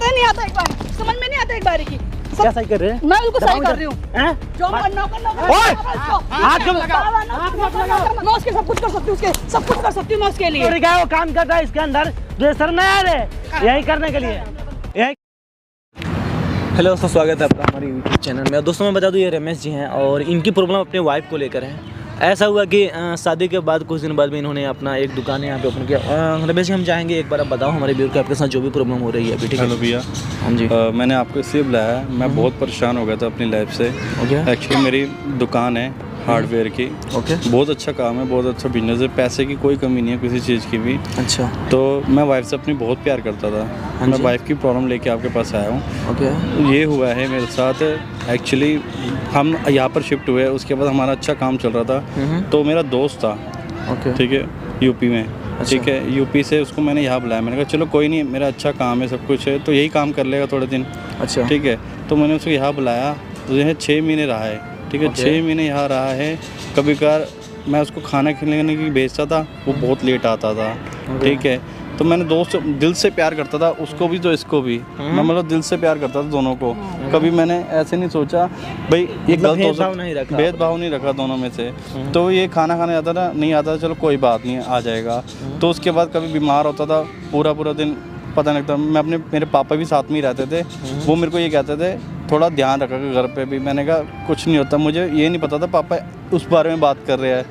पता नहीं आता एक बार, समझ में नहीं आता एक बारी की। क्या सही कर रहे हैं? मैं बिल्कुल सही कर रही हूँ। जो ओए! हाथ क्यों लगा? मैं उसके सब कुछ कर सकती हूँ, उसके सब कुछ कर सकती हूँ मैं उसके लिए। क्या वो काम कर रहा है इसके अंदर जो शर्म नहीं आ रहे यही करने के लिए यही। हेलो दोस्तों, स्वागत है आपका हमारे यूट्यूब चैनल में। दोस्तों मैं बता दूं ये रमेश जी हैं और इनकी प्रॉब्लम अपने वाइफ को लेकर है। ऐसा हुआ कि शादी के बाद कुछ दिन बाद भी इन्होंने अपना एक दुकान यहाँ पे ओपन किया। रमेश जी हम चाहेंगे एक बार आप बताओ हमारे व्यूअर को आपके साथ जो भी प्रॉब्लम हो रही है अभी। ठीक है? हेलो भैया। हाँ जी। मैंने आपको इसलिए बुलाया है, मैं बहुत परेशान हो गया था अपनी लाइफ से। एक्चुअली मेरी दुकान है हार्डवेयर की। ओके। बहुत अच्छा काम है, बहुत अच्छा बिजनेस है, पैसे की कोई कमी नहीं है किसी चीज़ की भी। अच्छा। तो मैं वाइफ से अपनी बहुत प्यार करता था। मैं वाइफ की प्रॉब्लम लेके आपके पास आया हूँ। ओके। ये हुआ है मेरे साथ। एक्चुअली हम यहाँ पर शिफ्ट हुए, उसके बाद हमारा अच्छा काम चल रहा था। तो मेरा दोस्त था, ओके, ठीक है, यूपी में। ठीक है, यूपी से उसको मैंने यहाँ बुलाया। मैंने कहा चलो कोई नहीं, मेरा अच्छा काम है, सब कुछ है, तो यही काम कर लेगा थोड़े दिन। अच्छा। ठीक है, तो मैंने उसको यहाँ बुलाया। तो यह 6 महीने रहा है। ठीक है, 6 महीने यहाँ रहा है। कभी कभार मैं उसको खाना खिलाने की भेजता था, वो बहुत लेट आता था। ठीक है, तो मैंने दोस्त दिल से प्यार करता था, उसको भी तो इसको भी। मैं मतलब दिल से प्यार करता था दोनों को। कभी मैंने ऐसे नहीं सोचा भाई ये गलत हो सकता, भेदभाव नहीं रखा दोनों में से। तो ये खाना खाने आता था, नहीं आता था, चलो कोई बात नहीं आ जाएगा। तो उसके बाद कभी बीमार होता था, पूरा दिन पता नहीं लगता। मैं मेरे पापा भी साथ में ही रहते थे। वो मेरे को ये कहते थे थोड़ा ध्यान रखा घर पे भी। मैंने कहा कुछ नहीं होता, मुझे ये नहीं पता था पापा उस बारे में बात कर रहे हैं।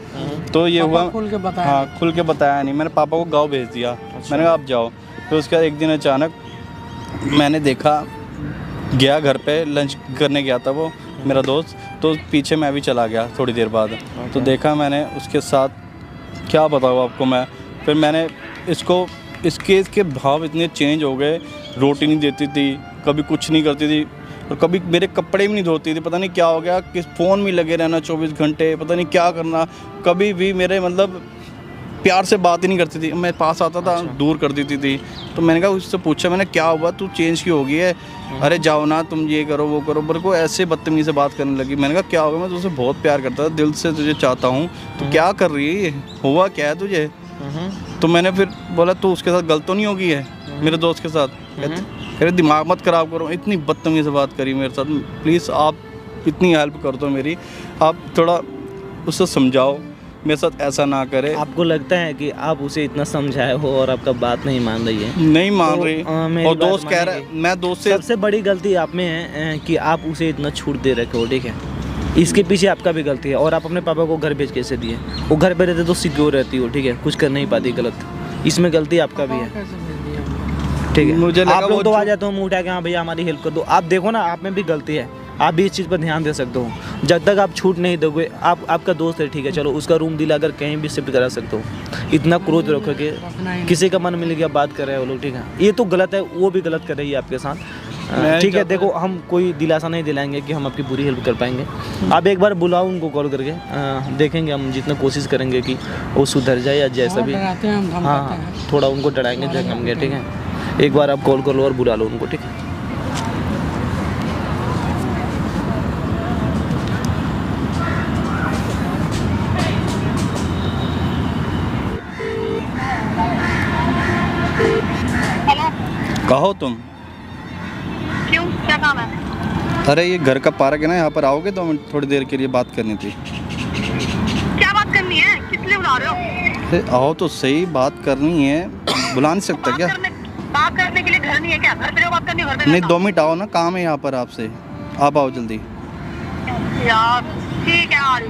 तो ये हुआ, खुल के बताया। हाँ, खुल के बताया नहीं। मैंने पापा को गाँव भेज दिया। मैंने कहा आप जाओ। फिर उसके बाद एक दिन अचानक मैंने देखा, गया घर पे लंच करने गया था वो मेरा दोस्त, तो पीछे मैं भी चला गया थोड़ी देर बाद। तो देखा मैंने उसके साथ, क्या बताऊँ आपको मैं। फिर मैंने इसके भाव इतने चेंज हो गए। रोटी नहीं देती थी, कभी कुछ नहीं करती थी, और कभी मेरे कपड़े भी नहीं धोती थी। पता नहीं क्या हो गया, किस फ़ोन में लगे रहना 24 घंटे, पता नहीं क्या करना। कभी भी मेरे मतलब प्यार से बात ही नहीं करती थी। मैं पास आता था, दूर कर देती थी। तो मैंने कहा उससे पूछा, मैंने क्या हुआ, तू चेंज क्यों हो गई है? अरे जाओ ना, तुम ये करो वो करो। मेरे को ऐसे बदतमीजी से बात करने लगी। मैंने कहा क्या होगा, मैं तुझसे बहुत प्यार करता था, दिल से तुझे चाहता हूँ, तो क्या कर रही है, हुआ क्या है तुझे? तो मैंने फिर बोला तू उसके साथ गलत तो नहीं होगी है, मेरे दोस्त के साथ? कहते दिमाग मत खराब करो। इतनी बदतमीजी से बात करी मेरे साथ। प्लीज़ आप इतनी हेल्प कर दो मेरी, आप थोड़ा उससे समझाओ मेरे साथ ऐसा ना करे। आपको लगता है कि आप उसे इतना समझाए हो और आपका बात नहीं मान रही है? नहीं मान रही। और दोस्त कह रहा है, मैं दोस्त से सबसे बड़ी गलती आप में है कि आप उसे इतना छूट दे रखे हो। ठीक है, इसके पीछे आपका भी गलती है। और आप अपने पापा को घर भेज कैसे दिए? वो घर पे रहते तो सिक्योर रहती हो। ठीक है, कुछ कर नहीं पाती गलत, इसमें गलती आपका भी है। ठीक है, मुझे आप लोग तो आ जाते हो मुँह उठा के, हाँ भैया हमारी हेल्प कर दो। आप देखो ना, आप में भी गलती है, आप भी इस चीज़ पर ध्यान दे सकते हो। जब तक आप छूट नहीं दोगे, आपका दोस्त है, ठीक है, चलो उसका रूम दिलाकर कहीं भी शिफ्ट करा सकते हो। इतना क्रोध रखोगे, किसी का मन मिल गया बात कर रहे हैं वो लोग। ठीक है, ये तो गलत है, वो भी गलत कर रही है आपके साथ। ठीक है, देखो हम कोई दिलासा नहीं दिलाएंगे कि हम आपकी पूरी हेल्प कर पाएंगे। आप एक बार बुलाओ उनको कॉल करके, देखेंगे हम जितना कोशिश करेंगे कि वो सुधर जाए या जैसा भी। हाँ, थोड़ा उनको डराएंगे झकाएंगे। ठीक है, एक बार आप कॉल कर लो और बुला लो उनको। ठीक है, कहो तुम। क्यों, क्या काम है? अरे ये घर का पार्क है ना, यहाँ पर आओगे? तो थोड़ी देर के लिए बात करनी थी। क्या बात करनी है, किस लिए बुला रहे हो? अरे आओ तो सही, बात करनी है। बुला नहीं सकता क्या? बात करने के लिए घर नहीं है क्या? घर पे बात करनी है, घर पे नहीं, 2 मिनट आओ ना, काम है यहाँ पर आपसे। आप आओ जल्दी यार। ठीक है, आ रही।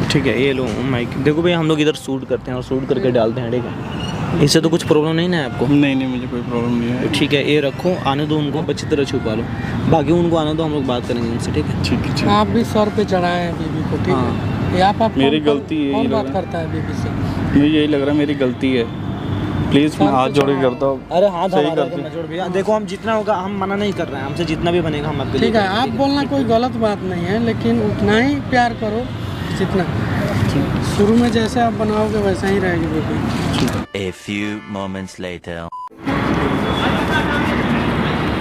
ठीक है, ये लो माइक। देखो भैया, हम लोग इधर शूट करते हैं और शूट करके डालते हैं। ठीक है, इससे तो कुछ प्रॉब्लम नहीं ना आपको? नहीं, मुझे कोई प्रॉब्लम नहीं है। ठीक है, ये रखो, आने दो उनको, अच्छी तरह छुपा लो। बाकी उनको आने दो, हम लोग बात करेंगे उनसे। ठीक है, ठीक है। आप भी सर पे चढ़ाए हैं बीबी को। ठीक है, ये आप मेरी गलती है। कौन बात करता है बीबी से? मुझे यही लग रहा है मेरी गलती है। प्लीज़ मैं हाथ जोड़ के करता हूँ। अरे हाथ जोड़ भैया, देखो हम जितना होगा हम मना नहीं कर रहे हैं, हमसे जितना भी बनेगा हम आपके लिए। ठीक है, आप बोलना कोई गलत बात नहीं है, लेकिन उतना ही प्यार करो जितना शुरू में जैसे आप बनाओगे वैसा ही रहेगी baby. A few moments later.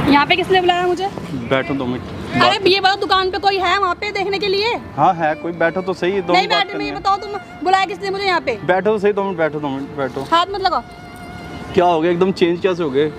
यहाँ पे किसने बुलाया मुझे? बैठो 2 मिनट। अरे ये बताओ, दुकान पे कोई है वहाँ पे देखने के लिए? हाँ है कोई, बैठो तो सही। 2 नहीं मिनट बैठे, मैं बताओ तुम बुलाया किसने मुझे यहाँ पे? बैठो तो सही, 2 मिनट बैठो, 2 मिनट बैठो। हाथ मत लगाओ। क्या हो गया, एकदम चेंज कैसे हो गए?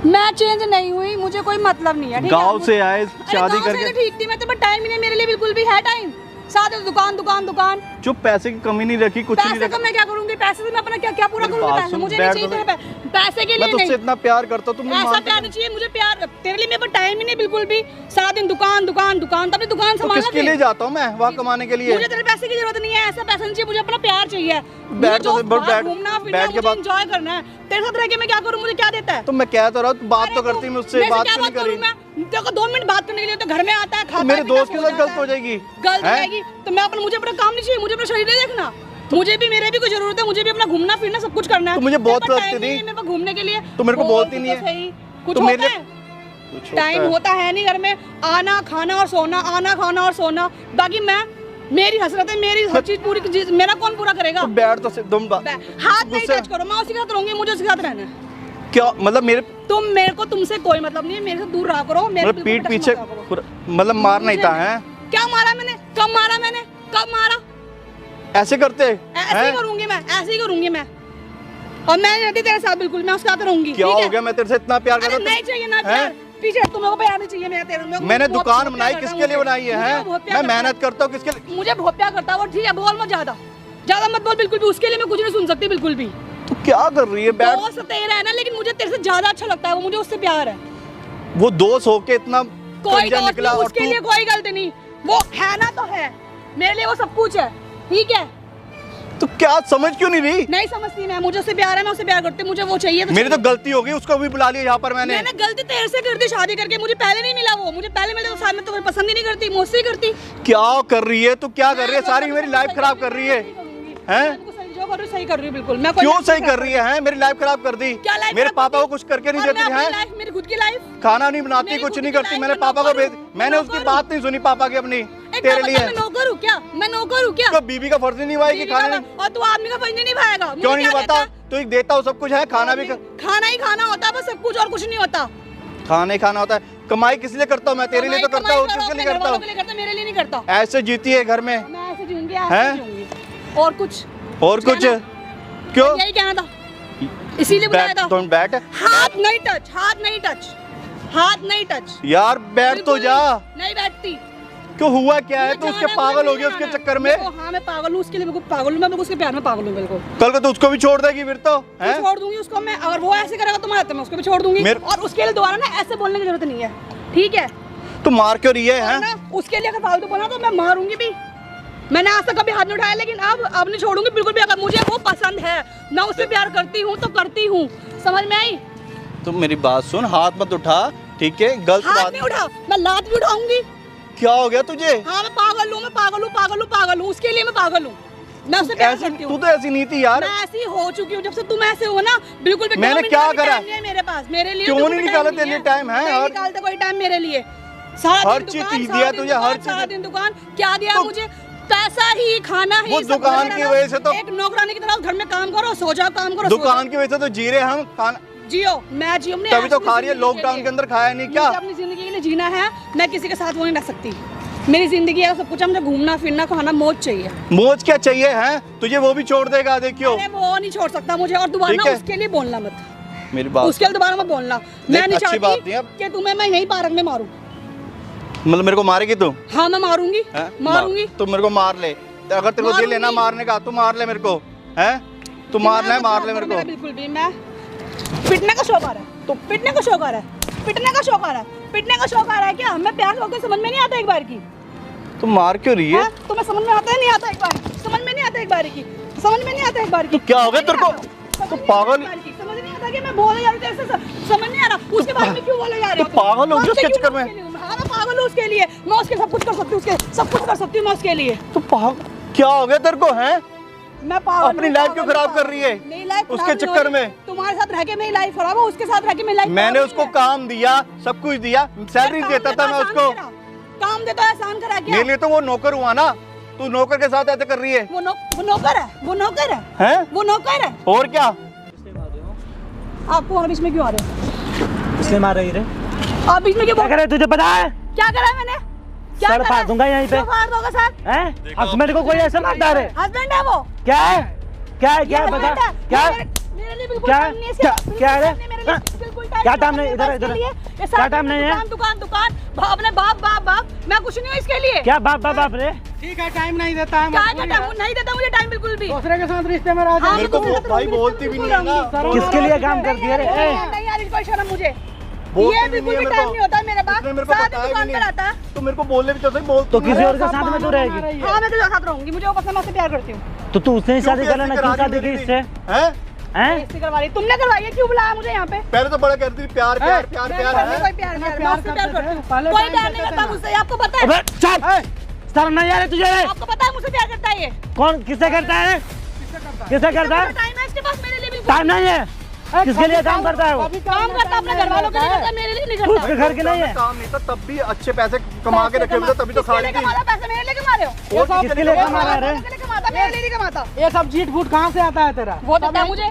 मैं चेंज नहीं हुई, मुझे कोई मतलब नहीं है। ठीक है? गांव से आए अरे शादी गाँव से करके। तो ठीक थी मैं, तो टाइम ही नहीं मेरे लिए, बिल्कुल भी है टाइम। साथ में दुकान दुकान दुकान। जो पैसे की कमी नहीं रखी, कुछ नहीं पैसे रखा। का मैं क्या करूंगी? पैसे से मैं अपना क्या क्या पूरा मेरी करूंगी? बात पैसे सुन, मुझे बैठ नहीं चाहिए तो तेरे पैसे के मैं लिए तुझसे नहीं। इतना प्यार करता हूँ, तुम ऐसा मानती प्यार नहीं चाहिए मुझे, प्यार तेरे लिए मेरे पास टाइम ही नहीं बिल्कुल भी। सारा दिन दुकान दुकान दुकान, तब दुकान तो संभालना। किसके लिए जाता हूँ मैं वहाँ कमाने के लिए? मुझे तेरे पैसे की जरूरत नहीं है, ऐसा पैसा नहीं चाहिए मुझे, अपना प्यार चाहिए। बैठ तो बैठ, घूमना फिरना, बैठ के मुझे बात। एंजॉय करना है। तेरे साथ रह के मैं क्या करूँ? मुझे क्या देता है? तो मैं कह तो रहा हूँ, बात तो करती मुझसे, बात क्या क्यों नहीं करी? मैं तेरे को 2 मिनट बात करने के लिए तो घर में आता है, खाता है, मेरे पीता दोस्त के सो साथ जाता गलत हो है। जाएगी। गलत हो हैं? जाएगी तो मैं मुझे अपना काम नहीं चाहिए, मुझे अपना शरीर नहीं देखना। मुझे भी मेरे भी कोई जरूरत है, मुझे भी अपना घूमना फिरना सब कुछ करना है। तो मुझे बहुत मेरे पास लगती time थी। नहीं है मेरे पास घूमने के लिए। तो मेरे को बोल बोलती नहीं तो है। सही, कुछ तो मेरे होता है? कुछ होता टाइम है। होता है नहीं घर में, आना खाना और सोना, आना खाना और सोना। बाकी मैं, मेरी हसरत है, मेरी हर चीज पूरी चीज मेरा कौन पूरा करेगा? तो बैठ तो तुम हाथ नहीं टच करो, मैं उसी के साथ रहूंगी, मुझे उसके साथ रहना है। क्या मतलब मेरे मेरे को तुमसे कोई मतलब नहीं है, मेरे से दूर रहा करो। मेरे मतलब बिल्कुल पीठ टच पीछे मत करा करो। मतलब मार नहीं था है? क्या मारा मैंने? कब मारा मैंने? कब मारा? ऐसे करते ऐसे ही हैं? करूंगी मैं, ऐसे ही करूंगी मैं। और मैं नहीं रहती तेरे साथ बिल्कुल, मैं उसके साथ रहूंगी। क्या ठीक हो है? गया? मैं तेरे से इतना प्यार अरे करता नहीं चाहिए ना हैं? प्यार, पीछे तुम लोगों को प्यार नहीं चाहिए मेरा तेरे। मैंने दुकान बनाई किसके लिए बनाई है? हैं? मैं मेहनत करता हूँ किसके लिए? मुझे बहुत प्यार करता है वो। ठीक है, बोल मत ज्यादा, ज्यादा मत बोल बिल्कुल भी। उसके लिए मैं कुछ नहीं सुन सकती बिल्कुल भी। तू क्या कर रही है? बैठ। दोस्त तेरा है ना, लेकिन मुझे तेरे से ज्यादा अच्छा लगता है वो, मुझे उससे प्यार है। वो दोस्त होके इतना कोई कंजा दोस्त निकला नहीं, और उसके तू लिए कोई गलती नहीं। वो है ना तो है, मेरे लिए वो सब कुछ है। ठीक है, तो क्या समझ क्यों नहीं रही? नहीं समझती मैं, मुझे उससे प्यार है, मैं उससे प्यार करती हूँ, मुझे वो चाहिए तो मेरी तो चाहिए। गलती हो गई, उसको भी बुला लिया यहाँ पर मैंने। मैंने गलती तेरे से कर दी शादी करके, मुझे पहले नहीं मिला वो। मुझे पहले मिला तो साथ में तुम्हें पसंद ही नहीं करती, मुझसे ही करती। क्या कर रही है तू? क्या कर रही है? सारी मेरी लाइफ खराब कर रही है। हैं? जो कर रही हूँ सही कर रही हूँ बिल्कुल। मैं क्यों सही कर रही है? हैं? मेरी लाइफ खराब कर दी। क्या लाइफ मेरे खराब पापा कर को दी? कुछ करके नहीं और देती मैं अपनी है। लाइफ, मेरी खुद की लाइफ, खाना नहीं बनाती, मेरी कुछ खुद नहीं की करती। लाइफ मैंने में पापा को नौकर भेज, हूँ। मैंने मैं उसकी नौकर बात नहीं सुनी पापा की अपनी एक तेरे बात लिए। बता, मैं नौकर हूँ क्या? मैं नौकर हूँ क्या? तो बीबी का फर्ज नहीं निभाएगी बीवी का खाने? फर्ज- और तू आदमी का फर्ज नहीं निभाएगा? मुझे क्यों नहीं क्या निभाता? देता? तो एक देता हूँ सब कुछ है, खाना भी खाना ही खाना होता है बस, सब कुछ और कुछ नहीं होता। खाना ही खाना होता है। कमाई किस लिए करता हूँ मैं? तेरे लिए तो करता हूँ, किसके लिए करता हूँ? मेरे लिए नहीं करता। ऐसे जीती है घर में मैं ऐसे जीऊंगी, हैं? ऐसे जीऊंगी। और कुछ और कुछ कहना? क्यों? यही कहना था, इसीलिए बुलाया था। तुम बैठ हाथ नहीं टच, हाथ नहीं टच, हाथ नहीं टच। यार, बैठ तो बिल्कुल जा। नहीं बैठती। क्यों हुआ क्या है? मुझे तो उसके जाना है, पागल मुझे हो गया नहीं उसके जाना। चक्कर में। देखो, हाँ मैं पागल हूँ, उसके लिए बिल्कुल पागल हूँ मैं, बिल्कुल उसके प्यार में पागल हूँ बिल्कुल। कल को तो उसको भी छोड़ देगी फिर तो हैं? छोड़ दूंगी उसको मैं, अगर वो ऐसे करेगा तो मैं उसको भी छोड़ दूंगी। और उसके लिए दोबारा ना ऐसे बोलने की जरूरत नहीं है। ठीक है, तू मार क्यों रही है? हैं? ना उसके लिए अगर फालतू बना तो मैं मारूंगी भी। मैंने आज तक कभी हाथ नहीं उठाया, लेकिन अब नहीं छोड़ूंगी बिल्कुल भी। अगर मुझे वो पसंद है, मैं उससे प्यार करती हूँ तो करती हूँ। समझ में आई? तुम मेरी बात सुन, हाथ मत उठा, ठीक है? गलत हाथ बात। नहीं उठा, मैं लात भी उठाऊंगी। क्या हो गया तुझे? हाँ मैं पागल हूँ, मैं पागल हूँ, पागल हूँ, पागल हूँ। उसके लिए मैं पागल हूँ, मैं उससे प्यार ऐसी करती तू हूँ। तो ऐसी नहीं थी यार। मैं ऐसी हो चुकी हूँ जब से तुम ऐसे हो ना, बिल्कुल भी मैंने 2 मिनट क्या का भी करा? टाइम नहीं है मेरे पास, मेरे लिए क्यों बिल्कुल नहीं भी निकाला टाइम तेरे नहीं लिए टाइम है? नहीं और निकालते कोई टाइम मेरे लिए। सारा हर दिन चीज दुकान, चीज सारा दिया दिन तुझे, हर दुकान, चीज। सारा दिन दुकान। क्या दिया मुझे? पैसा ही, खाना ही। वो सब दुकान कुछ की है ना। वजह से तो- एक नौकरानी की तरह घर में काम करो, सो जाओ, काम करो, सो दुकान की वजह से तो जी रहे हम। खाना जाओ। जियो, मैं जियो अपने तभी तो अपनी खा रही है। जिंदगी लॉकडाउन लिए। के अंदर खाया नहीं क्या? मुझे अपनी जिंदगी के लिए जीना है, मैं किसी के साथ वो नहीं रह सकती। मेरी जिंदगी है, सब कुछ है, मुझे घूमना फिरना खाना मौज चाहिए। मौज क्या चाहिए है तुझे? वो भी छोड़ देगा, देखियो। अरे वो नहीं छोड़ सकता मुझे, और दोबारा ठीक ना है। उसके लिए बोलना मत। मेरी बात उसके लिए दोबारा मत बोलना। मैं नहीं अच्छी बात नहीं चाहती है। कि तुम्हें मैं यही पार्क में मारूं। मतलब मेरे को मारेगी तू? हाँ मैं मारूंगी, हैं? मारूंगी। तू मेरे को मार ले, अगर तेरे को दिल है ना मारूंगी। मारने का, तू मार ले मेरे को। हैं? तू मारना है, मार ले मेरे को। बिल्कुल भी मैं पिटने का शौक आ रहा है, तो पिटने का शौक आ रहा है, पिटने का शौक आ रहा है, पिटने का शौक आ रहा है क्या? मैं प्यार करके समझ में नहीं आता एक बार की। तू मार क्यों रही है? हाँ? तुम्हें समझ में आता है नहीं आता एक बार? समझ में नहीं आता एक बार की, समझ में नहीं आता एक बार की। तो क्या हो गया तेरे को? समझ तो नहीं पागल- आता एक बार की, समझ नहीं आता कि मैं बोले जा रही हूँ तेरे से, समझ नहीं आ रहा। उसके बारे में क्यों बोले जा रहे हो? तो पागल हो मैं गई उसके क्यों चक्कर में? उसके लिए? हाँ मैं पागल हूँ उसके लिए, मैं उसके सब कुछ कर सकती हूँ, उसके सब कुछ कर सकती हूँ मैं उसके लिए। तू पागल क्या हो गया तेरे को? हैं? मैं पागल अपनी हूँ, लाइफ पागल क्यों हूँ, खराब पागल कर रही है? हूँ। मेरी लाइफ उसके खराब नहीं चक्कर हो रही। में? तुम्हारे साथ रह के मेरी लाइफ खराब है, उसके साथ रह के मेरी लाइफ मैंने खराब उसको नहीं है। काम दिया, सब कुछ दिया, सैलरी काम देता था मैं आसान उसको। करा। काम देता है आसान करा क्या? मेरे लिए तो वो नौकर हुआ ना। तू नौकर के साथ ऐसे कर रही है? वो नौकर है, वो नौकर है, हैं? वो नौकर है। और क्या? आप कौन बीच में क्यों आ रहे हो? इसलिए मार रही रे। आप बीच में क्यों क्या करे तुझे पता है? क्या करा मैंने? क्या सर करा? फाड़ दूंगा यहीं पे। क्यों फाड़ दोगे सर? हैं? हस्बैंड को कोई ऐसे मारता है रे? हस्बैंड है वो। क्या है? क्या है? ये क्या है? बता। husband है। क्या मेरे लिए बिल्कुल क्या- टाइम नहीं है इसके, क्या- बिल्कुल क्या है? टाइम नहीं है मेरे लिए, हाँ। बिल्कुल टाइम क्या टाइम नहीं, इधर इधर क्या टाइम नहीं है? दुकान दुकान अपने बाप बाप बाप, मैं कुछ नहीं हूँ इसके लिए। क्या बाप बाप बाप रे? ठीक है, टाइम नहीं देता है, क्या टाइम नहीं देता मुझे टाइम बिल्कुल भी। दूसरे के साथ रिश्ते में रह जाए। मेरे को भाई बोलती भी नहीं है ना। किसके लिए काम करती है रे? नहीं यार, कोई शर्म मुझे, ये बिल्कुल भी टाइम नहीं होता मेरे पास। मेरे को साथ बताया दुकान भी पर नहीं। आता है तो मेरे को बोलने भी तो सही बोल। तो किसी और के साथ में तू रहेगी? हाँ मैं तो साथ रहूंगी, मुझे वो पसंद, मैं उससे प्यार करती हूँ। तो तू उससे ही शादी कर लेना, क्यों शादी की इससे? हैं? हैं? इससे करवा रही, तुमने करवाई है, क्यों बुलाया मुझे यहाँ पे? पहले तो बड़ा कहती थी प्यार प्यार प्यार प्यार कोई है। प्यार नहीं, मैं प्यार उससे प्यार करते करती हूँ। थे, पहले कोई टाइम प्यार नहीं देते करता थे। मुझसे, आपको पता है? अबे चल, शर्म नहीं आ रही तुझे? आपको पता है मुझसे प्यार करता है ये? कौन किससे करता है? किससे करता है? टाइम है इसके पास मेरे लिए बिल्कुल। टाइम नहीं है। किसके लिए काम करता है वो? काम करता अपने घर वालों के लिए करता है, मेरे लिए नहीं तू करता। उसके घर के नहीं है? काम नहीं था तब भी अच्छे पैसे कमा के रखे हुए थे, तभी तो खा रही थी। पैसे मेरे लिए कमा रहे हो? और किसके लिए कमा रहा है रे? मेरे लिए कमाता, मेरे लिए नहीं कमाता। ये सब झीट फूट कहाँ से आता है तेरा? वो देता है मुझे।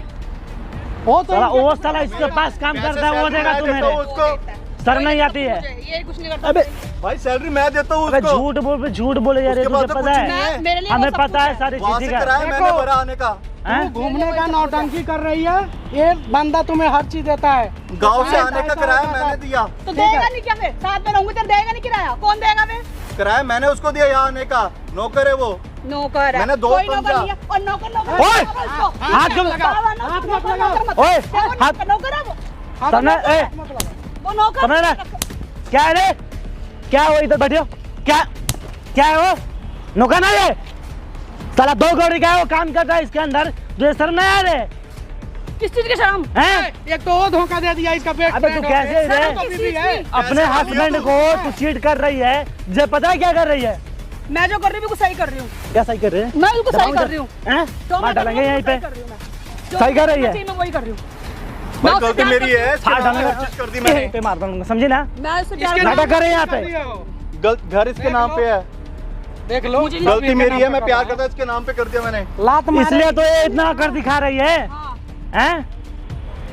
वो तो वो साला इसके पास काम करता है, वो देगा तुम्हें रे? उसको शर्म नहीं आती है? ये कुछ नहीं करता। अबे भाई सैलरी मैं देता हूँ अबे उसको। झूठ बोले जा रहे, उसके तुझे बाद तो पता कुछ है? नहीं है। मेरे लिए हमें वो सब पता है कुछ सारी वहाँ चीजें से का। कराया मैंने भरा आने का। हैं? तू घूमने का नौटंकी कर रही है, ये बंदा तुम्हें हर चीज देता है। गांव से आने का किराया मैंने दिया। तो देगा नहीं क्या फिर? साथ में रहूंगी तो देगा नहीं किराया? कौन देगा फिर? किराया मैंने उसको दिया यहाँ आने का। नौकर है वो। नौकर है। मैंने दो कोई नौकर समझा। नहीं है। और नौकर ओए! हाथ क्यों ओए, हाथ नौकर है वो। सामने ए वो नौकर सामने ना। क्या है रे? क्या है वो? इधर बैठियो। क्या क्या है वो? नौकर नहीं है साला, 2 कौड़ी का है वो, काम करता है इसके अंदर। तुझे शर्म नहीं आ रहे? किस चीज की शर्म? हैं? एक तो वो धोखा दे दिया इसका पेट। अबे तू कैसे रे? अपने हस्बैंड को तू चीट कर रही है, तुझे पता है क्या कर रही है? मैं जो कर रही हूँ सही कर रही हूँ। क्या सही कर रही है? मैं बिल्कुल सही कर रही हूँ। हैं? जो मार डालेंगे यहीं पे। जो सही कर रही है? मैं वही कर रही हूँ। भाई मैं उससे गलती प्यार मेरी करती है। मार डालेंगे कोशिश कर दी यहीं मैंने। पे, मार दूंगा, समझी ना? हूँ। मैं उससे प्यार इसके करती नाटक कर रहे हैं यहाँ पे। घर इसके नाम पे है। देख लो, मुझे गलती मेरी है, मैं प्यार करता इसके नाम पे कर दिया मैंने। लात मारे, इसलिए तो ये इतना कर दिखा रही है। हाँ। हैं?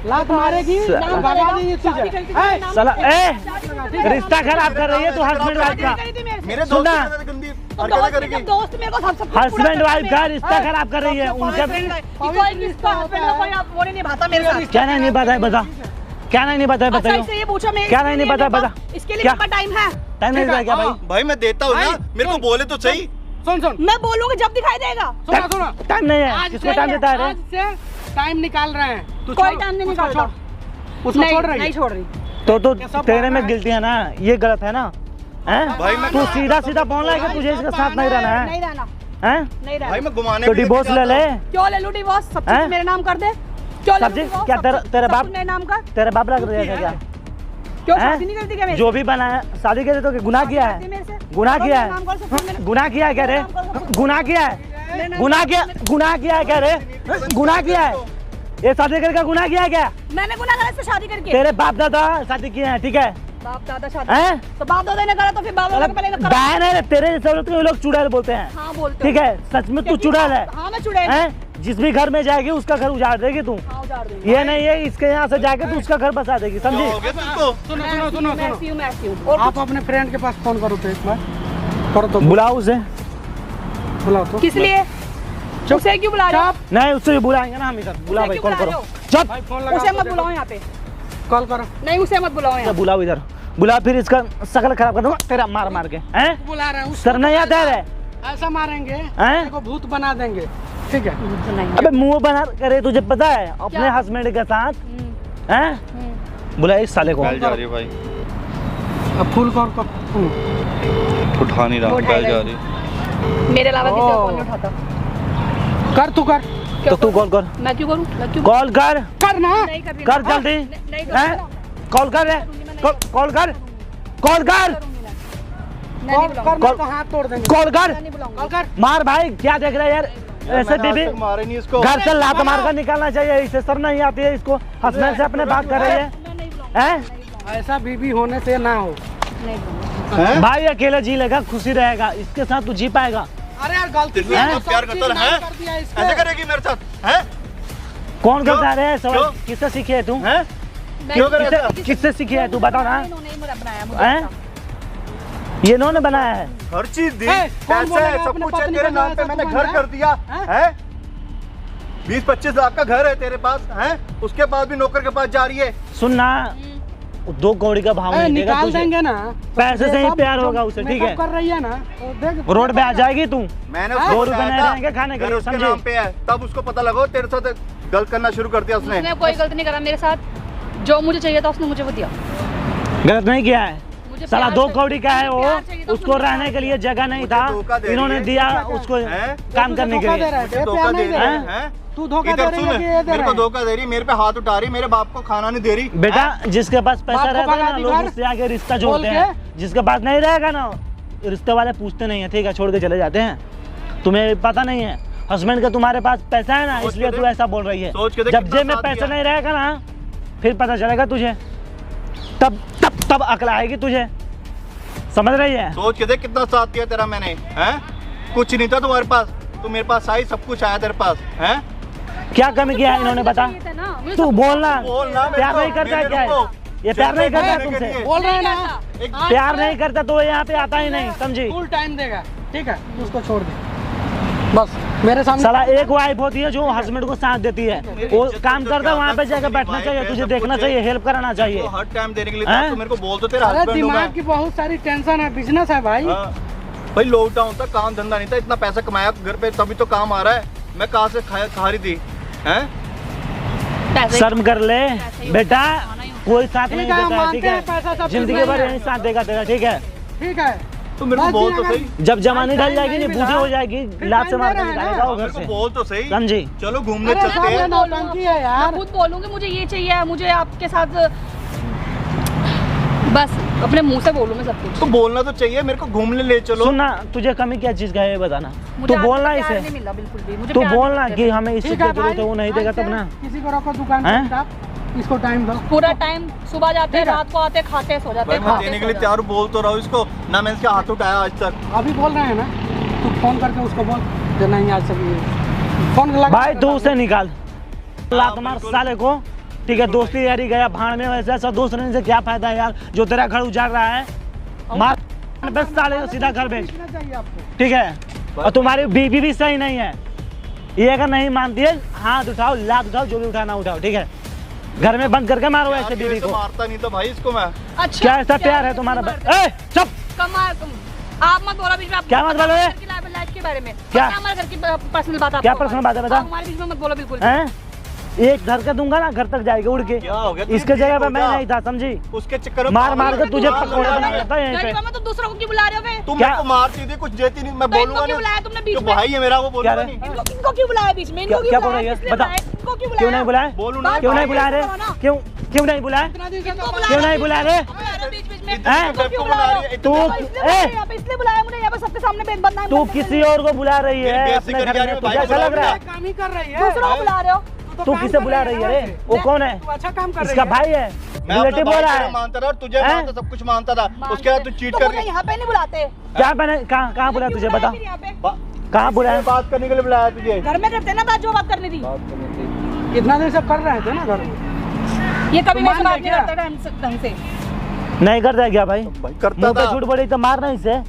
लात मारेगी तो नाम भगा करेगा, देगी शादी तुझे। करके तेरा नाम साला करेगा, ए शादी करके रिश्ता खराब कर रही है तू हस्बैंड वाइफ का। करी थी मेरे से। मेरे दोस्त सुनना। के साथ गंदी तो हरकतें दोस्त करेगी। मेरे दोस्त मेरे को सब सब हस्बैंड वाइफ का रिश्ता खराब कर रही है उनके। कोई किसका हस्बैंड का कोई वो नहीं निभाता मेरे साथ। क्या नहीं पता है? बता क्या नहीं पता है? अच्छा बताइए इससे ये पूछो मैं क्या नहीं पता? बता इसके लिए क्या? मेरे पास टाइम है। टाइम नहीं देता क्या भाई? भाई मैं देता हूँ ना, भाई, मेरे को बोले तो सही। सुन सुन मैं बोलूंगी जब दिखाई देगा। सुनो सुनो, टाइम नहीं है, आज किसको से- टाइम देता है रे? आज से टाइम निकाल रहे हैं। तू कोई छोड़, टाइम नहीं उसको निकालता। छोड़। उसको छोड़ रही नहीं है। छोड़ रही। तो सब तेरे बोल में रहा है। गिल्टी है ना, ये गलत है ना? हैं? भाई मैं तू सीधा सीधा बोल रहा है कि तुझे इसके साथ नहीं रहना नहीं है? रहना, हैं? नहीं भाई रहना। मैं घुमाने तो भी लेके डिवोर्स ले जाता ले। हूँ। क्यों ले लूं डिवोर्स? सब हैं? चीज मेरे नाम कर दे। क्यों ले सब लूं चीज डिवोर्स? क्या सब कुछ- तेरे सब बाप कुछ मेरे नाम कर। तेरे बाप लग रही है क्या? क्यों हैं? शादी नहीं करती क्या मेरे जो भी बनाया शादी के लिए तो गुनाह किया शादी मेरे से? है? गुनाह किया मेरे नाम कर सकते हो है? मेरे- गुनाह किया है क्या रे? गुनाह किया है? मेरे नाम- गुनाह किया क्या रे? गुनाह किया है? ये शादी करके गुनाह किया है क्या? मैंने गुनाह करा इससे शादी करके? तेरे बाप दादा शादी किए हैं, ठीक है? बाप दादा शादी हैं? तो बाप दादा ने करा तो फिर बाप दादा को पहले करा। बहन है रे, तेरे जैसे औरत को ये लोग चुड़ैल बोलते हैं। हाँ बोलते ठीक है, सच में तू चुड़ैल है। हाँ मैं चुड़ैल। हैं? जिस भी घर में जाएगी उसका घर उजाड़ देगी तू। हाँ उजाड़ दूंगी। ये नहीं है इसके यहाँ से जाके तू उसका घर बसा देगी, क्या समझी? हो गया तुमको? सुनो मैं सुनो ऐसी सुनो हूँ, मैं सुनो, ऐसी हूँ, मैं ऐसी हूँ। और आप अपने फ्रेंड के पास फोन करो तो एक बार करो तो बुलाओ उसे। बुलाओ तो। किस लिए? उसे क्यों बुला रहे हो? चुप, नहीं, उससे भी बुलाएंगे ना हम इधर। बुला भाई, क्यों कॉल बुला करो। रहे चुप, भाई फोन लगा उसे तो मत देखो। बुलाओ यहाँ पे। कॉल करो। नहीं उसे मत बुलाओ यहाँ। बुलाओ इधर। बुला, फिर इसका शकल खराब कर दूंगा तेरा मार मार के। हैं? बुला रहे हैं उसको, सर नहीं आता है रे? ऐसा मारेंगे हैं? तेरे को भूत बना देंगे, ठीक है? अबे मुंह बना करे, तुझे पता है अपने हस्बैंड के साथ? हैं? बुला इस साले को। बैल जा रही है भाई, अब फुल कॉल कर। उठा नहीं रहा, वो बैल उठाएगा जा रही है। मेरे अलावा किसी ओ। को कॉल नहीं उठाता। कर तू कर तो तू कॉल कर, मैं क्यों करूँ? मैं क्यों कॉल कर, करना। नहीं कर रही कर मैं। जल्दी। नहीं हैं? करूँगी कॉल कर रे, कॉल कर, कॉल कर, मैं नहीं बुलाऊंगी। करना तो हाथ तोड़ देंगे। कॉल कर, मैं नहीं बुलाऊंगी। कॉल कर। मार भाई। क्या देख रहे हैं यार? ऐसे मैंने आज बीबी तक मारे नहीं इसको। घर से लात मार कर निकालना चाहिए, इसे शर्म नहीं आती है इसको? हस्बैंड से अपने बात कर रही है। मैं नहीं बुलाऊंगी। हैं? ऐसा बीबी होने से ना हो। नहीं बुलाऊंगी। हैं? भाई अकेले जी लेगा, खुशी रहेगा, इसके साथ तू जी पाएगा? अरे यार गलती तेरे से साथ सब प्यार चीज करता ना है? कर दिया इसको। ऐसे करेगी मेरे साथ? हैं? कौन क्यों? करता है सवाल? क्यों? किससे सीखी है तू? हैं? मैं क्यों कर किसी- रहा किसी- किससे सीखी है तू? बता ना। इन्होंने ही मुझे बनाया, मुझे हैं? पता। ये इन्होंने बनाया है? हर चीज दी, ए, कौन पैसे बोलेगा सब अपने कुछ है पत्नी तेरे को नाम पे, ऐसा मैंने तू घर बन कर दिया हैं? है। 20-25 लाख का घर है तेरे पास है, उसके पास भी नौकर के पास जा रही है। सुनना, 2 कौड़ी का भाव नहीं देगा निकाल तुझे। देंगे ना, पैसे से ही सब प्यार जो होगा उसे, ठीक है। मेकअप कर रही है ना, तो देख रोड पे आ जाएगी तू, मैंने 2 रुपए नहीं रहेंगे खाने के लिए, उसके समझे? नाम पे है, तब उसको पता लगा तेरे साथ गलत करना शुरू कर दिया उसने। उसने कोई गलती नहीं करा मेरे साथ, जो मुझे चाहिए था उसने मुझे वो दिया। गलत नहीं किया है। मुझे साला प्यार 2 चाहिए- कौड़ी का है वो, प्यार चाहिए था, उसको उसने रहने के लिए जगह नहीं मुझे था, धोखा दे रही इन्होंने है। दिया उसको हैं? काम करने के धोखा दे लिए। रहा है, मुझे प्यार धोखा नहीं दे दे रही रहा है, है। हैं? तू धोखा इधर दे रही सुन, है कि ये दे मेरे रहा को है? धोखा दे रही, मेरे पे हाथ उठा रही, मेरे बाप को खाना नहीं दे रही। बेटा जिसके पास पैसा बाप को रहता है भगा ना, दी लोग घर। उससे आगे रिश्ता बोल जोड़ते के? हैं, जिसके पास नहीं रहेगा ना, रिश्ते वाले पूछते नहीं है, ठीक है, छोड़ के चले जाते हैं। तुम्हें पता नहीं है, हस्बैंड का तुम्हारे पास पैसा है ना, सोच इसलिए के तू देख। ऐसा बोल रही है। सोच के देख जब कितना जेब में साथ पैसा दिया। नहीं रहेगा ना, फिर पता चलेगा तुझे, तब अकल आएगी तुझे, समझ रही है? सोच के देख कितना साथ दिया तेरा मैंने, हैं? कुछ नहीं था तुम्हारे पास, तू मेरे पास आई, सब कुछ आया तेरे पास, हैं? क्या कमी किया है इन्होंने, बता। चाहिए था ना, मुझे तू सब- बोलना, बोलना मेरे प्यार को, नहीं करता है मेरे क्या है? को। ये प्यार नहीं करता है करने के तुमसे, लिए। बोल रहे हैं ना, एक प्यार नहीं करता तो यहाँ पे आता ही नहीं, समझी? फुल टाइम देगा, ठीक है, उसको छोड़ दे बस मेरे सामने। साला एक वाइफ होती है जो हस्बैंड को साथ देती है, वो काम करता है, वहाँ पे जाकर बैठना चाहिए, तुझे देखना चाहिए, हेल्प कराना चाहिए। तो हर टाइम देने के लिए हैं? तो मेरे को बोल दो, तेरा अरे हस्बैंड हूँ मैं। दिमाग की बहुत सारी टेंशन है, बिजनेस है भाई। हाँ। भाई लॉकडाउन था, काम धंधा नहीं था, इतना पैसा कमाया घर पे, तभी तो काम आ रहा है। मैं कहाँ से खा रही थी, हैं? पैसे- शर्म कर ले बेटा, कोई साथ नहीं ठीक है, देता है, ठीक मानते हैं, पैसा सब है, कुछ जिंदगी नहीं भर है। यही साथ देगा तेरा, ठीक है। ठीक है, तो मेरे को बस बोल ये तो अगर- सही, जब जमानी ढल टाइम जाएगी नहीं नहीं, मिला, बूढ़ी हो जाएगी, फिर लात से टाइम मार दे के रहा है निकालेगा ना। वो घर मेरे को से, बोल तो सही, समझी? चलो घूमने अरे चलते सब हैं। लोग नौटंकी है यार। मैं खुद बोलूंगी मुझे ये चाहिए, मुझे आपके साथ बस अपने मुंह से बोलूं मैं सब कुछ। तो बोलना तो चाहिए, मेरे को घूमने ले चलो। सुनना, तुझे कमी क्या चीज का है ये बताना, मुझे तू आपसे बोलना प्यार इसे, नहीं मिला बिल्कुल भी, मुझे तू प्यार नहीं बोलना मिला। कि हमें इस चीज ठीक की है जरूरत भाई, है, वो नहीं देगा आज तब से ना। किसी को रखो दुकान हैं? पे, आप इसको टाइम दो। पूरा टाइम सुबह जाते ठीक है। रात को आते खाते सो जाते भाई मैं खाते, देने के सो लिए जाते। तैयार हूँ, बोल तो रहा हूँ इसको ना, मैंने इसका हाथ उठाया आज तक। अभी बोल रहे हैं ना, तू फोन करके उसको बोल कि नहीं आज से फोन लगा। भाई तू उसे निकाल, लात मार साले को, ठीक है। दोस्ती यारी गया भाड़ में, वैसे ऐसा दोस्त रहने से क्या फायदा है यार, जो तेरा घर उजाड़ रहा है, मार बस साले को सीधा घर भेज, पूछना चाहिए आपको। ठीक है। और तुम्हारी बीवी भी सही नहीं है, ये अगर नहीं मानती है, हाथ उठाओ, लात उठाओ, जो भी उठाना उठाओ, ठीक है। घर में बंद करके मारो ऐसे बीवी को। मारता नहीं तो भाई इसको मैं। अच्छा क्या ऐसा प्यार है तुम्हारा? ए चुप, कमाल तुम, आप मत बोलो बीच में, आप क्या मत बोलो रे? लाइफ के बारे में। क्या? हमारे घर की पर्सनल बात, क्या personal बात है बता? हमारे बीच में मत बोलो बिल्कुल। हैं? एक धर के दूंगा ना, घर तक जाएगी उड़ के। क्या हो गया? इसके जगह पे मैं नहीं था, समझी? उसके चक्कर में मार मार के तुझे मार पकौड़े लगा बना रहे। देता है यहीं नहीं पे। मामा, तुम दूसरों को क्यों बुला रहे हो बे? तुम क्या? मेरे को मारती थी, कुछ देती नहीं, मैं तो इनको बोलूंगा क्यों बुलाया तुमने बीच जो में? भाई है मेरा, वो बोलूंगा क्या रे? नहीं। इनको क्यों बुलाया बीच में? इनको क्या क्यों बोल बुलाया? रही है? किसने बता। बुलाया? इनको क्यों क्यों नहीं बुलाए? बोलू ना, क्यों नहीं बुला रहे? क्यों क्यों नहीं बुलाए? इनको क्यों नहीं बुला रहे? बीच बीच में हैं? इनको क्यों बुला रहे हो? तू यहाँ पे इसलिए बुलाया मुझे, यहाँ पे सबके सामने बदनाम तू करने के किसी लिए। और को बुला रही मेरी है बेइज्जती अपने करके घर आ रही में, है, तुझे भाई ऐसा बुला लग रहा है? काम ही कर रही है। दूसरों को बुला रहे हो? तू किसे बुला रही है रे? वो कौन है? तू अच्छा काम कर रही इसका है। भाई है, मैं अपना रिलेटिव बोला भाई तेरा है। मानता था और तुझे हैं? मानता, सब कुछ मानता था, उसके बाद तू चीट तो कर मुझे रही। यहाँ पे नहीं बुलाते। क्या मैंने कहाँ बुलाया तुझे, बता फिर यहाँ पे कहाँ बुलाया? बात करने के लिए बुलाया तुझे। घर में करते ना बात, जो बात करनी थी। इतना देर से कर रहे थे ना घर में। ये कभी तो मेरे से मान बात ले नहीं क्या? करता ढंग से। नहीं करता क्या भाई? भाई करता मुंह पे था। झूठ बोली तो मारना इसे,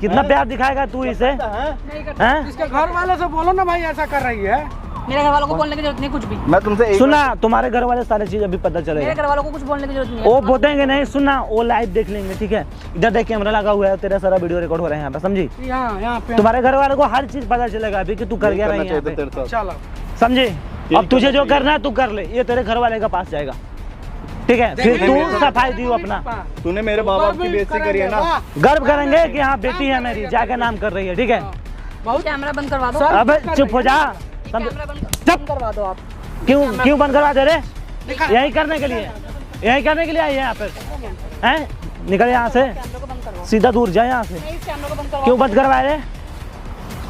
कितना प्यार दिखाएगा तू इसे, हैं? नहीं करता। हैं? इसके घर वाले से बोलो ना भाई ऐसा कर रही है। मेरे घर वालों को बोलने की जरूरत नहीं कुछ भी। मैं तुमसे एक सुनना, तुम्हारे घर वाले सारी चीज अभी पता मेरे चलेगा। घर वालों को कुछ बोलने की जरूरत नहीं है। वो बोलेंगे नहीं, सुनना, वो लाइव देख लेंगे, ठीक है। इधर देख कैमरा लगा हुआ है, तेरा सारा वीडियो रिकॉर्ड हो रहा है यहाँ पे, समझी? यहाँ पे तुम्हारे घर वालों को हर चीज पता चलेगा अभी कि तू कर क्या करना रही है चाहिए यहाँ था पे, तेरे साथ। चलो समझी? अब तुझे करना जो चाहिए। करना है तू कर ले, ये तेरे घर वाले के पास जाएगा, ठीक है। फिर तू सफाई दियो अपना, तूने मेरे माँ बाप की बेइज्जती करी है ना। गर्व करेंगे कि हाँ बेटी है मेरी, जाके नाम कर रही है, ठीक है। बहुत कैमरा बंद करवा दो। सर, अब कर चुप हो रही है। जा, समझ- कैमरा चुप। बंद करवा दो आप। क्यों बंद करवा दे रहे? यही करने के लिए, यही करने के लिए आई है यहाँ पे, हैं? निकल यहाँ से, कैमरा को बंद करवाओ। सीधा दूर जा यहाँ से। नहीं, इस कैमरा को बंद करवाओ। क्यों बंद करवा रहे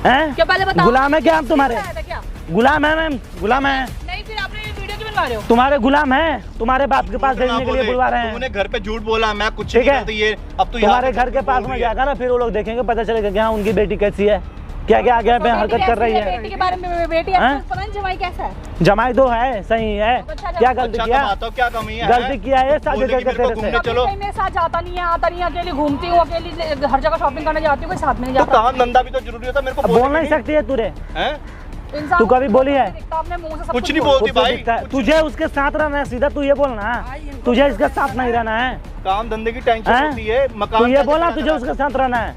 हैं? क्या पहले बताओ। गुलाम है क्या हम तुम्हारे? आया था क्या? गुलाम है मैम, गुलाम है, नहीं, फिर आपने ये वीडियो क्यों बनवा रहे हो? तुम्हारे गुलाम है, तुम्हारे बाप के पास भेजने के लिए बुलवा रहे तूने हैं, घर पे झूठ बोला, मैं कुछ ठीक नहीं है। करती ये, अब तू तुम्हारे घर के पास में जाएगा ना, फिर वो लोग देखेंगे, पता चलेगा कि हाँ उनकी बेटी कैसी है, क्या क्या आगे पे हरकत कर रही है। बेटी के बारे में, बेटी हैं? आपको पता नहीं जमाई कैसा है? जमाई तो है, सही है, क्या गलती अच्छा किया? कमाता हूँ, क्या कमी है? गलती किया है शादी बोलने की करके मेरे को तेरे घूमने से। चलो। कभी कहीं मेरे साथ जाता नहीं है, आता नहीं है, अकेली घूमती हूँ, अकेली हर जगह शॉपिंग करने जाती हूँ, कोई साथ में नहीं तो जाता। काम धंधा भी तो जरूरी होता, मेरे को अब बोल नहीं सकती है तुरे, हैं? इंसान तू कभी बोली है? दिखता, अपने मुंह से सब कुछ कुछ नहीं बोलते। बोलती खुद से भाई, दिखता है। कुछ तुझे उसके साथ रहना है, सीधा तू ये बोलना, तुझे इसके साथ नहीं रहना है। काम धंधे की टेंशन हैं? होती है, तू मकान ये कैसे बोलना खड़ा तुझे करा? उसके साथ रहना है।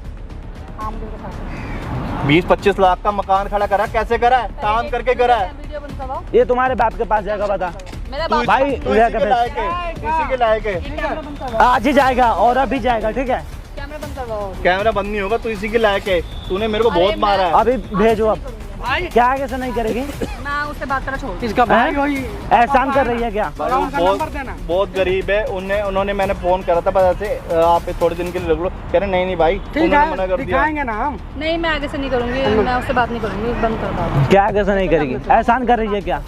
20-25 लाख का मकान खड़ा करा, कैसे करा है? काम करके करा है। वीडियो बंद करवाओ। ये तुम्हारे बाप के पास जाएगा, बता। मेरा तू बाप भाई, तू ले इसी के के भेज। लायक है, इसी के लायक है। कैमरा बंद करवाओ। आज ही जाएगा और अभी जाएगा, ठीक है? कैमरा बंद करवाओ। कैमरा बंद नहीं होगा, तू इसी के लायक है। तूने मेरे को अरे बहुत मारा है। अभी भेजो। अब क्या आगे से नहीं करेगी? मैं उससे बात करना छोड़ दी। इसका भाई हैं? वही एहसान कर रही है क्या? भाई वो उनका नंबर देना। बहुत गरीब है। उन्होंने मैंने फोन करा था, बस ऐसे आप थोड़े दिन के लिए रख लो। कह रहे नहीं भाई, ठीक उन्होंने मना है, कर दिया। दिखाएंगे ना हम। नहीं, मैं आगे से नहीं करूंगी, मैं उससे बात नहीं करूंगी, बंद कर दो। क्या आगे से नहीं करेगी? एहसान कर रही है क्या?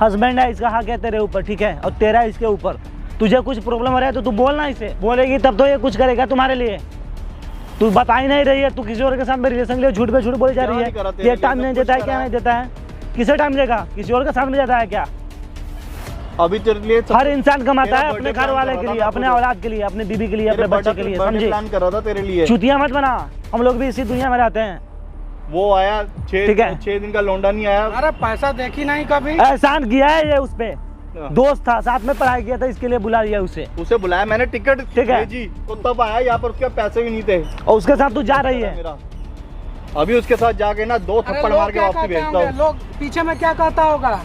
हस्बैंड है, इसका हक है तेरे ऊपर, ठीक है? और तेरा इसके ऊपर। तुझे कुछ प्रॉब्लम हो रहा है तो तू बोलना इसे, बोलेगी तब तो ये कुछ करेगा तुम्हारे लिए। तू बता ही नहीं रही है, तू किसी और के साथ में रिलेशन के लिए झूठ पे झूठ बोली जा क्या रही नहीं करा है। तेरे ये लिए? टाइम सब नहीं कुछ देता है, करा क्या है। नहीं देता है? किसे टाइम देगा? किसी और के साथ में जाता है क्या? अभी तेरे लिए हर इंसान कमाता है तेरा अपने birthday घर वाले plan के कर लिए, रहा था अपने मैं औलाद के लिए, अपने बीबी के लिए, अपने बच्चे के लिए, समझे? प्लान कर रहा था तेरे लिए। चुतिया मत बना, हम लोग भी इसी दुनिया में रहते हैं। वो आया ठीक है। 6 दिन का लौंडा नहीं आया। अरे पैसा देखी नहीं कभी। एहसान किया है ये उस पे, दोस्त था, साथ में पढ़ाई किया था, इसके लिए बुला लिया उसे, उसे बुलाया मैंने, टिकट ठीक है। भेजी तो तब आया। यहाँ पर उसके पैसे भी नहीं थे और उसके साथ तू जा रही है। मेरा। अभी उसके साथ जाके ना 2 अरे थप्पड़ लोग मार के क्या वापसी कहते भेजता होंगे? हूँ। लोग पीछे में क्या कहता होगा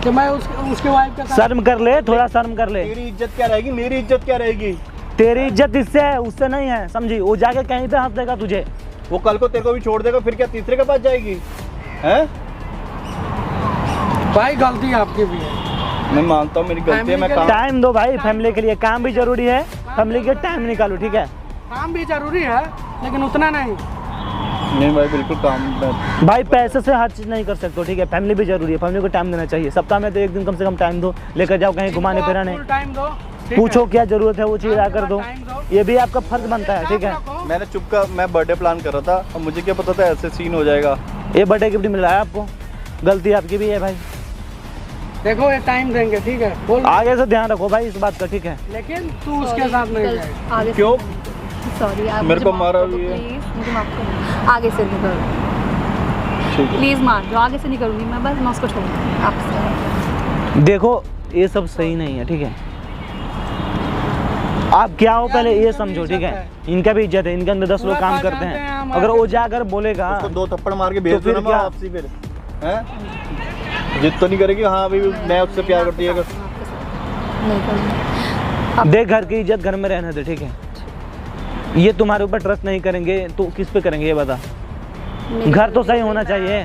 कि मैं उसके वाइफ के साथ। शर्म कर ले, थोड़ा शर्म कर ले। तेरी इज्जत क्या रहेगी, मेरी इज्जत क्या रहेगी? तेरी इज्जत इससे है, उससे नहीं है, समझी? वो जाके कहीं पे हंस देगा तुझे। वो कल को तेरे को भी छोड़ देगा, फिर क्या तीसरे के पास जाएगी? हैं? भाई गलती आपकी भी है। मैं मानता हूँ मेरी गलती है। मैं Family काम टाइम दो भाई, फैमिली के लिए काम भी जरूरी है, फैमिली के टाइम निकालो, ठीक है? काम भी जरूरी है लेकिन उतना नहीं। नहीं भाई, बिल्कुल काम। भाई पैसे से हर चीज नहीं कर सकते हो, ठीक है? फैमिली भी जरूरी है, फैमिली को टाइम देना चाहिए। सप्ताह में तो एक दिन कम से कम टाइम दो, लेकर जाओ कहीं घुमाने इनको फिराने, full time दो, ठीक पूछो है? क्या जरूरत है, वो चीज ला कर दो। टाइम दो। ये भी आपका फर्ज बनता है, ठीक है? काम रखो। मैंने मैं बर्थडे प्लान कर रहा था, और मुझे क्या पता था ऐसे सीन हो जाएगा। ये बर्थडे गिफ्ट मिला है आपको, गलती आपकी भी है भाई। देखो ये टाइम देंगे, ठीक है? बोल। आगे से ध्यान रखो भाई इस बात का, ठीक है? लेकिन तू उसके साथ नहीं जाएगी। आगे से क्यों? सॉरी, आप मेरे मुझे को माफ मारा कर दो, भी है। प्लीज मुझे माफ कर दो। आगे से नहीं करूँगी, ठीक है। प्लीज मान जाओ, आगे से नहीं करूँगी मैं, बस मैं उसको छोड़ दूँगी आपसे। देखो ये सब सही नहीं है, ठीक है? आप क्या हो पहले ये समझो, ठीक है? इनका भी इज्जत है, इनके अंदर 10 लोग काम करते हैं। अगर वो जाकर बोलेगा उसको 2 थप्पड़ मार के भेज फिर दो ना क्या? वापसी फिर। हैं? जिद तो नहीं करेगी? हाँ अभी मैं उससे प्यार करती है। अगर नहीं करूँगी। देख, घर की इज्जत घर में रहने दे, ठीक है? ये तुम्हारे ऊपर ट्रस्ट नहीं करेंगे तो किस पे करेंगे ये बता? घर तो सही होना चाहिए।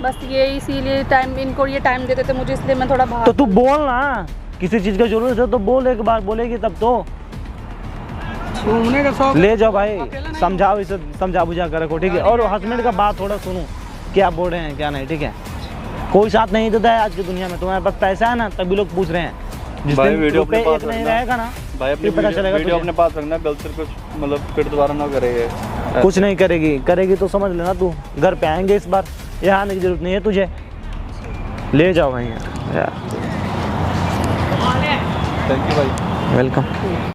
बस ये इसीलिए टाइम, इनको ये टाइम देते थे मुझे, इसलिए मैं थोड़ा बाहर। तो तू बोल ना, किसी चीज की जरूरत है तो बोल, एक बार बोलेगी तब तो। घूमने का शौक। ले जाओ भाई, समझाओ इसे, समझा बुझा कर रखो, ठीक है? और हस्बैंड का बात थोड़ा सुनो, क्या बोल रहे हैं क्या नहीं, ठीक है? कोई साथ नहीं देता है आज की दुनिया में। तुम्हारे पास पैसा है ना, तभी लोग पूछ रहे हैं। जिस भाई दिन वीडियो रुपए अपने पास एक नहीं रखना। रहेगा ना, भाई अपनी फिर पता चलेगा वीडियो तुझे। अपने पास रखना, गलत से कुछ मतलब फिर दोबारा ना करे। कुछ नहीं करेगी, करेगी तो समझ लेना तू। घर पे आएंगे इस बार, यहाँ आने की जरूरत नहीं है तुझे। ले जाओ भाई यार। थैंक यू भाई। वेलकम।